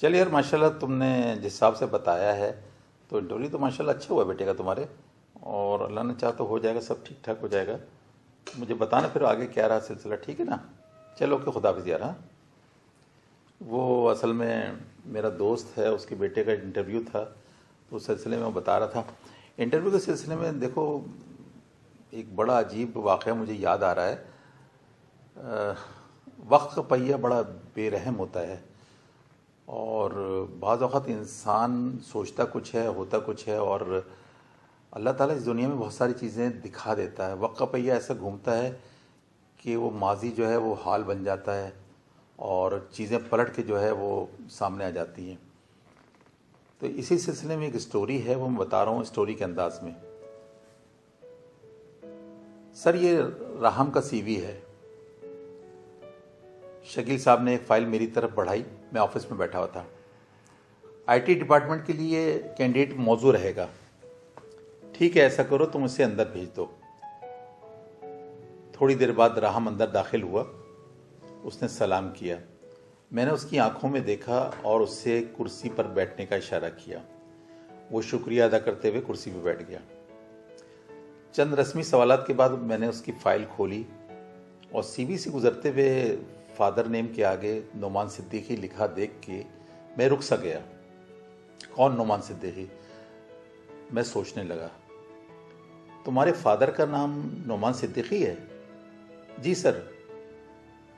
चल यार, माशाल्लाह तुमने जिस हिसाब से बताया है तो इंटरव्यू तो माशाल्लाह अच्छा हुआ बेटे का तुम्हारे। और अल्लाह ने चाहा तो हो जाएगा, सब ठीक ठाक हो जाएगा। मुझे बताना फिर आगे क्या रहा सिलसिला, ठीक है ना। चलो ओके, खुदाफिज़ यार। हाँ, वो असल में मेरा दोस्त है, उसके बेटे का इंटरव्यू था, तो उस सिलसिले में वो बता रहा था। इंटरव्यू के सिलसिले में देखो, एक बड़ा अजीब वाक़या मुझे याद आ रहा है। अ, वक्त का पहिया बड़ा बेरहम होता है, और बाज़ औक़ात इंसान सोचता कुछ है, होता कुछ है, और अल्लाह ताला इस दुनिया में बहुत सारी चीज़ें दिखा देता है। वक्त का पहिया ऐसा घूमता है कि वो माजी जो है वो हाल बन जाता है, और चीज़ें पलट के जो है वो सामने आ जाती हैं। तो इसी सिलसिले में एक स्टोरी है, वो मैं बता रहा हूँ स्टोरी के अंदाज में। सर, ये राहम का सीवी है। शकील साहब ने एक फ़ाइल मेरी तरफ बढ़ाई, मैं ऑफिस में बैठा हुआ था। आईटी डिपार्टमेंट के लिए कैंडिडेट मौजूद रहेगा। ठीक है, ऐसा करो, तुम उसे अंदर भेज दो। थोड़ी देर बाद राहम अंदर दाखिल हुआ। उसने सलाम किया। मैंने उसकी आंखों में देखा और उससे कुर्सी पर बैठने का इशारा किया। वो शुक्रिया अदा करते हुए कुर्सी पर बैठ गया। चंद रस्मी सवालात के बाद मैंने उसकी फ़ाइल खोली और सीवी से गुजरते हुए फादर नेम के आगे नोमान सिद्दीकी लिखा देख के मैं रुक सा गया। कौन नोमान सिद्दीकी? मैं सोचने लगा। तुम्हारे फादर का नाम नोमान सिद्दीकी है? जी सर,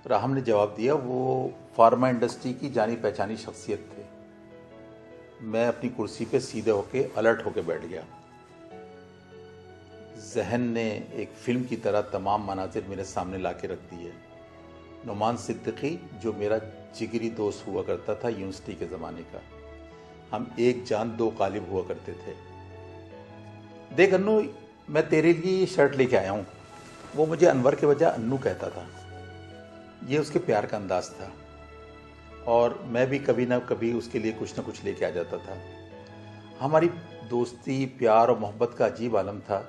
राहम ने जवाब दिया। वो फार्मा इंडस्ट्री की जानी पहचानी शख्सियत थे। मैं अपनी कुर्सी पे सीधे होके अलर्ट होके बैठ गया। जहन ने एक फिल्म की तरह तमाम मनाजिर मेरे सामने ला के रख दिए। नोमान सिद्दीकी जो मेरा जिगरी दोस्त हुआ करता था यूनिवर्सिटी के ज़माने का। हम एक जान दो कालिब हुआ करते थे। देख अन्नू, मैं तेरे लिए ये शर्ट लेके आया हूँ। वो मुझे अनवर के बजाय अन्नू कहता था। ये उसके प्यार का अंदाज था, और मैं भी कभी ना कभी उसके लिए कुछ ना कुछ लेके आ जाता था। हमारी दोस्ती, प्यार और मोहब्बत का अजीब आलम था।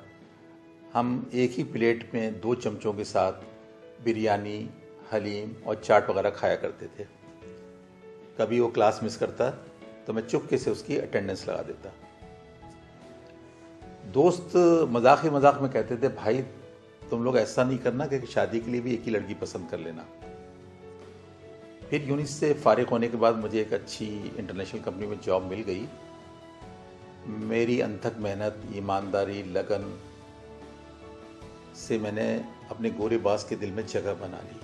हम एक ही प्लेट में दो चमचों के साथ बिरयानी, हलीम और चाट वगैरह खाया करते थे। कभी वो क्लास मिस करता तो मैं चुपके से उसकी अटेंडेंस लगा देता। दोस्त मजाक ही मजाक में कहते थे, भाई तुम लोग ऐसा नहीं करना कि शादी के लिए भी एक ही लड़की पसंद कर लेना। फिर यूनिस से फारिग होने के बाद मुझे एक अच्छी इंटरनेशनल कंपनी में जॉब मिल गई। मेरी अनथक मेहनत, ईमानदारी, लगन से मैंने अपने गोरे बास के दिल में जगह बना ली,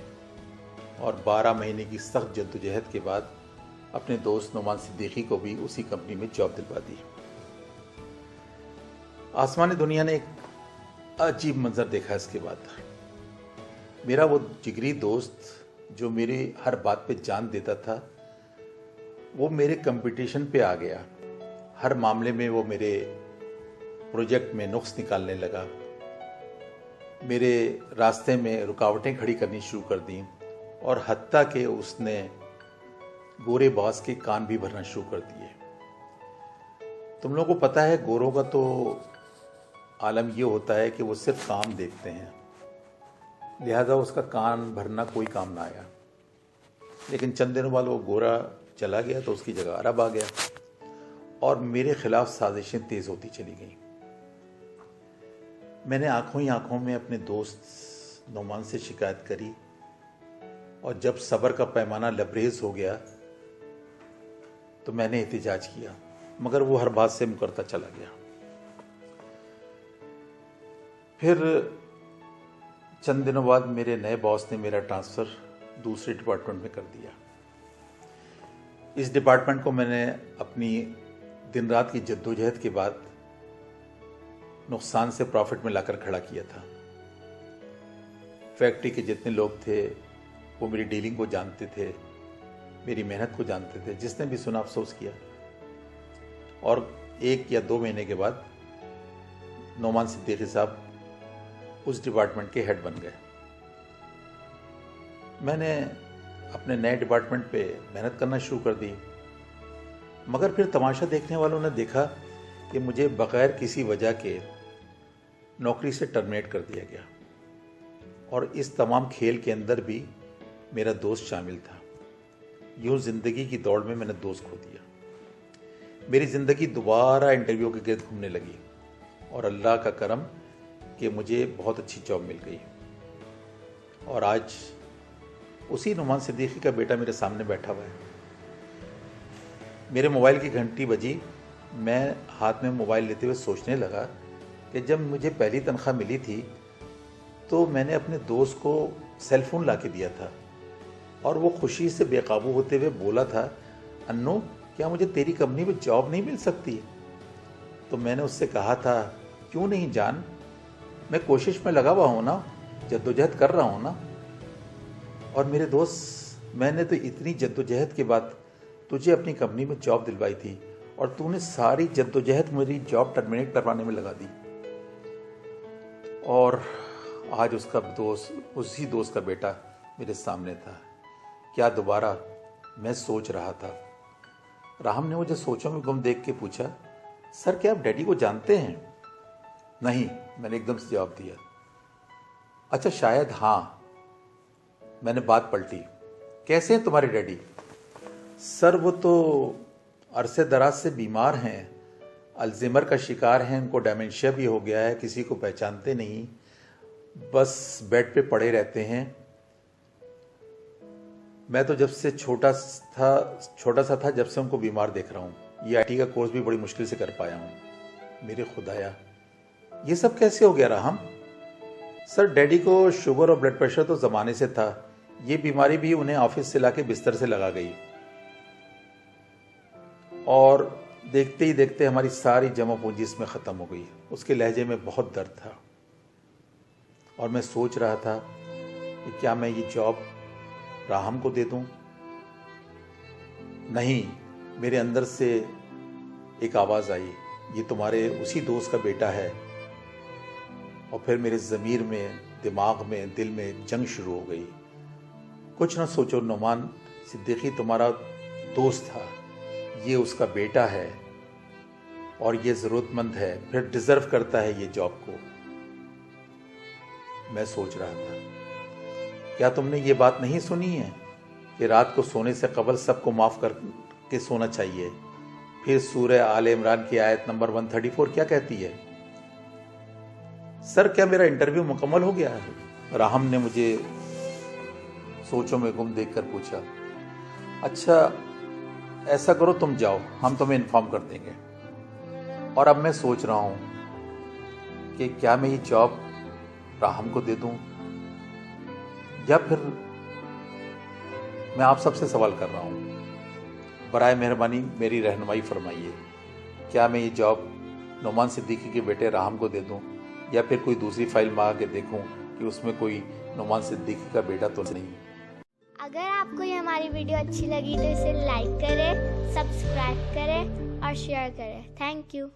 और 12 महीने की सख्त जद्दोजहद के बाद अपने दोस्त नोमान सिद्दीकी को भी उसी कंपनी में जॉब दिलवा दी। आसमानी दुनिया ने एक अजीब मंजर देखा इसके बाद। मेरा वो जिगरी दोस्त जो मेरी हर बात पे जान देता था, वो मेरे कंपटीशन पे आ गया। हर मामले में वो मेरे प्रोजेक्ट में नुक्स निकालने लगा। मेरे रास्ते में रुकावटें खड़ी करनी शुरू कर दी, और हत्ता कि उसने गोरे बास के कान भी भरना शुरू कर दिए। तुम लोगों को पता है, गोरों का तो आलम ये होता है कि वो सिर्फ काम देखते हैं, लिहाजा उसका कान भरना कोई काम ना आया। लेकिन चंद दिनों बाद वो गोरा चला गया तो उसकी जगह अरब आ गया, और मेरे खिलाफ साजिशें तेज होती चली गईं। मैंने आंखों ही आंखों में अपने दोस्त नोमान से शिकायत करी, और जब सब्र का पैमाना लबरेज हो गया तो मैंने एहतिजाज किया, मगर वो हर बात से मुकरता चला गया। फिर चंद दिनों बाद मेरे नए बॉस ने मेरा ट्रांसफ़र दूसरे डिपार्टमेंट में कर दिया। इस डिपार्टमेंट को मैंने अपनी दिन रात की जद्दोजहद के बाद नुकसान से प्रॉफिट में लाकर खड़ा किया था। फैक्ट्री के जितने लोग थे वो मेरी डीलिंग को जानते थे, मेरी मेहनत को जानते थे। जिसने भी सुना अफसोस किया। और 1 या 2 महीने के बाद नोमान सिद्दीकी साहब उस डिपार्टमेंट के हेड बन गए। मैंने अपने नए डिपार्टमेंट पे मेहनत करना शुरू कर दी, मगर फिर तमाशा देखने वालों ने देखा कि मुझे बगैर किसी वजह के नौकरी से टर्मिनेट कर दिया गया। और इस तमाम खेल के अंदर भी मेरा दोस्त शामिल था। यूं जिंदगी की दौड़ में मैंने दोस्त खो दिया। मेरी जिंदगी दोबारा इंटरव्यू के गिर्द घूमने लगी और अल्लाह का करम कि मुझे बहुत अच्छी जॉब मिल गई। और आज उसी नुमान सिद्दीकी का बेटा मेरे सामने बैठा हुआ है। मेरे मोबाइल की घंटी बजी। मैं हाथ में मोबाइल लेते हुए सोचने लगा कि जब मुझे पहली तनख्वाह मिली थी तो मैंने अपने दोस्त को सेल फोन ला के दिया था और वो खुशी से बेकाबू होते हुए बोला था, अन्नू क्या मुझे तेरी कंपनी में जॉब नहीं मिल सकती? तो मैंने उससे कहा था, क्यों नहीं जान, मैं कोशिश में लगा हुआ हूँ ना, जद्दोजहद कर रहा हूँ ना। और मेरे दोस्त, मैंने तो इतनी जद्दोजहद के बाद तुझे अपनी कंपनी में जॉब दिलवाई थी और तूने सारी जद्दोजहद मेरी जॉब टर्मिनेट करवाने में लगा दी। और आज उसका दोस्त, उसी दोस्त का बेटा मेरे सामने था। क्या दोबारा? मैं सोच रहा था। राहम ने मुझे सोचों में गुम देख के पूछा, सर क्या आप डैडी को जानते हैं? नहीं, मैंने एकदम से जवाब दिया। अच्छा शायद हाँ। मैंने बात पलटी। कैसे हैं तुम्हारे डैडी? सर वो तो अरसे दराज से बीमार हैं, अल्जीमर का शिकार हैं, उनको डेमेंशिया भी हो गया है, किसी को पहचानते नहीं, बस बेड पे पड़े रहते हैं। मैं तो जब से छोटा सा था जब से उनको बीमार देख रहा हूँ। ये आईटी का कोर्स भी बड़ी मुश्किल से कर पाया हूँ। मेरे खुदाया, ये सब कैसे हो गया राहम? सर डैडी को शुगर और ब्लड प्रेशर तो जमाने से था, ये बीमारी भी उन्हें ऑफिस से लाके बिस्तर से लगा गई और देखते ही देखते हमारी सारी जमा पूंजी इसमें खत्म हो गई। उसके लहजे में बहुत दर्द था और मैं सोच रहा था कि क्या मैं ये जॉब राहम को दे दूं? नहीं, मेरे अंदर से एक आवाज आई, ये तुम्हारे उसी दोस्त का बेटा है। और फिर मेरे ज़मीर में, दिमाग में, दिल में जंग शुरू हो गई। कुछ ना सोचो, नुमान सिद्दीकी तुम्हारा दोस्त था, ये उसका बेटा है और ये ज़रूरतमंद है, फिर डिज़र्व करता है ये जॉब को। मैं सोच रहा था, क्या तुमने ये बात नहीं सुनी है कि रात को सोने से कबल सबको माफ़ करके सोना चाहिए? फिर सूरह आले इमरान की आयत नंबर 134 क्या कहती है? सर क्या मेरा इंटरव्यू मुकम्मल हो गया है? राहम ने मुझे सोचों में गुम देखकर पूछा। अच्छा ऐसा करो, तुम जाओ, हम तुम्हें इन्फॉर्म कर देंगे। और अब मैं सोच रहा हूं कि क्या मैं ये जॉब राहम को दे दूं या फिर मैं आप सबसे सवाल कर रहा हूं, बराए मेहरबानी मेरी रहनुमाई फरमाइए। क्या मैं ये जॉब नुमान सिद्दीकी के बेटे राहम को दे दूं या फिर कोई दूसरी फाइल मंगा के देखूं कि उसमें कोई नुमान सिद्दीकी का बेटा तो नहीं? अगर आपको ये हमारी वीडियो अच्छी लगी तो इसे लाइक करें, सब्सक्राइब करें और शेयर करें। Thank you.